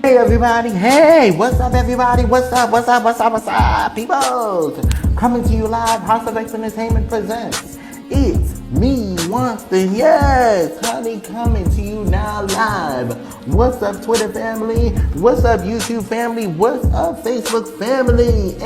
Hey everybody, hey, what's up everybody, what's up, people? Coming to you live, House of X Entertainment presents, it's me, Winston, yes, honey, coming to you now live. What's up Twitter family, what's up YouTube family, what's up Facebook family?